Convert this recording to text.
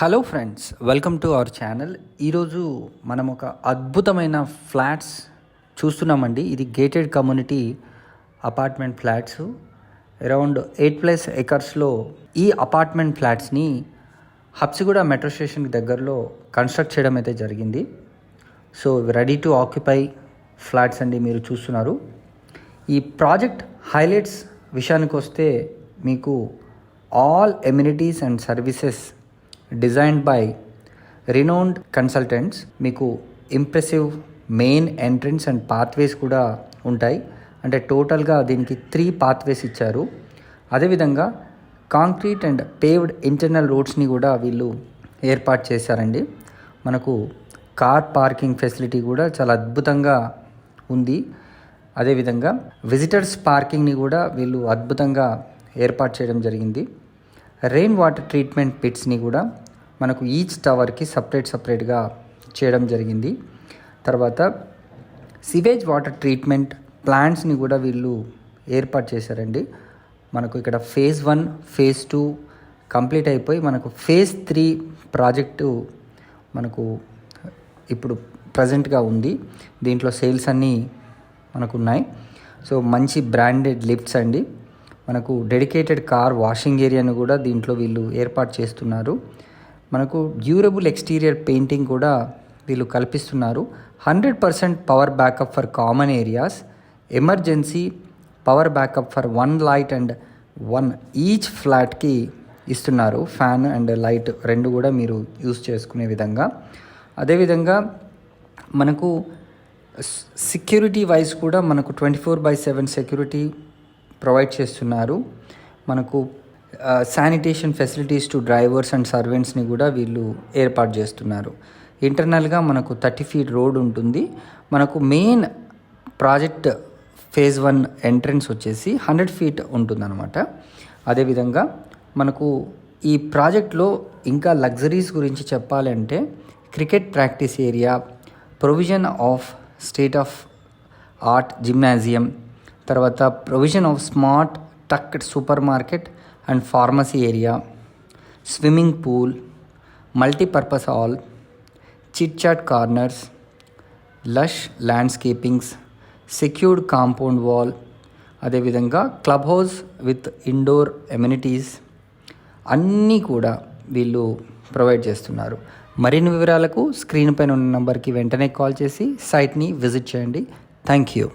Hello friends, welcome to our channel. ఈరోజు మనం ఒక అద్భుతమైన ఫ్లాట్స్ చూస్తున్నామండి. ఇది gated community apartment flats, around 8+ ఎకర్స్లో ఈ అపార్ట్మెంట్ ఫ్లాట్స్ని హబ్సిగూడ మెట్రో స్టేషన్కి దగ్గరలో కన్స్ట్రక్ట్ చేయడం అయితే జరిగింది. So ready to occupy flats అండి మీరు చూస్తున్నారు. ఈ ప్రాజెక్ట్ హైలైట్స్ విషయానికి వస్తే మీకు all amenities and services designed by renowned consultants, మీకు impressive main entrance and pathways కూడా ఉంటాయి. అంటే టోటల్గా దీనికి 3 పాత్వేస్ ఇచ్చారు. అదేవిధంగా కాంక్రీట్ అండ్ పేవ్డ్ ఇంటర్నల్ రోడ్స్ని కూడా వీళ్ళు ఏర్పాటు చేశారండి. మనకు కార్ పార్కింగ్ ఫెసిలిటీ కూడా చాలా అద్భుతంగా ఉంది. అదేవిధంగా విజిటర్స్ పార్కింగ్ని కూడా వీళ్ళు అద్భుతంగా ఏర్పాటు చేయడం జరిగింది. రెయిన్ వాటర్ ట్రీట్మెంట్ పిట్స్ని కూడా మనకు ఈచ్ టవర్కి సపరేట్గా చేయడం జరిగింది. తర్వాత సివేజ్ వాటర్ ట్రీట్మెంట్ ప్లాంట్స్ని కూడా వీళ్ళు ఏర్పాటు చేశారండి. మనకు ఇక్కడ ఫేజ్ 1, ఫేజ్ 2 కంప్లీట్ అయిపోయి మనకు ఫేజ్ 3 ప్రాజెక్టు మనకు ఇప్పుడు ప్రజెంట్గా ఉంది. దీంట్లో సేల్స్ అన్నీ మనకు ఉన్నాయి. సో మంచి బ్రాండెడ్ లిఫ్ట్స్ అండి. మనకు డెడికేటెడ్ కార్ వాషింగ్ ఏరియాను కూడా దీంట్లో వీళ్ళు ఏర్పాటు చేస్తున్నారు. మనకు డ్యూరబుల్ ఎక్స్టీరియర్ పెయింటింగ్ కూడా వీళ్ళు కల్పిస్తున్నారు. 100% power backup for common areas, emergency power backup for 1 light and 1 each ఫ్లాట్కి ఇస్తున్నారు. ఫ్యాన్ అండ్ లైట్ 2 కూడా మీరు యూస్ చేసుకునే విధంగా. అదేవిధంగా మనకు సెక్యూరిటీ వైజ్ కూడా మనకు 24/7 సెక్యూరిటీ ప్రొవైడ్ చేస్తున్నారు. మనకు sanitation facilities to drivers and సర్వెంట్స్ని కూడా వీళ్ళు ఏర్పాటు చేస్తున్నారు. ఇంటర్నల్గా మనకు 30 feet రోడ్ ఉంటుంది. మనకు మెయిన్ ప్రాజెక్ట్ ఫేజ్ 1 ఎంట్రన్స్ వచ్చేసి 100 feet ఉంటుందన్నమాట. అదేవిధంగా మనకు ఈ ప్రాజెక్ట్లో ఇంకా లగ్జరీస్ గురించి చెప్పాలంటే cricket practice area, provision of state of art gymnasium, తర్వాత provision of smart tucked supermarket and pharmacy area, swimming pool, multipurpose hall, chit chat corners, lush landscapings, secured compound wall, అదేవిధంగా clubhouse with indoor amenities అన్నీ కూడా వీళ్ళు provide చేస్తున్నారు. మరిన్ని వివరాలకు screen పైన ఉన్న నెంబర్కి వెంటనే కాల్ చేసి సైట్ని విజిట్ చేయండి. Thank you.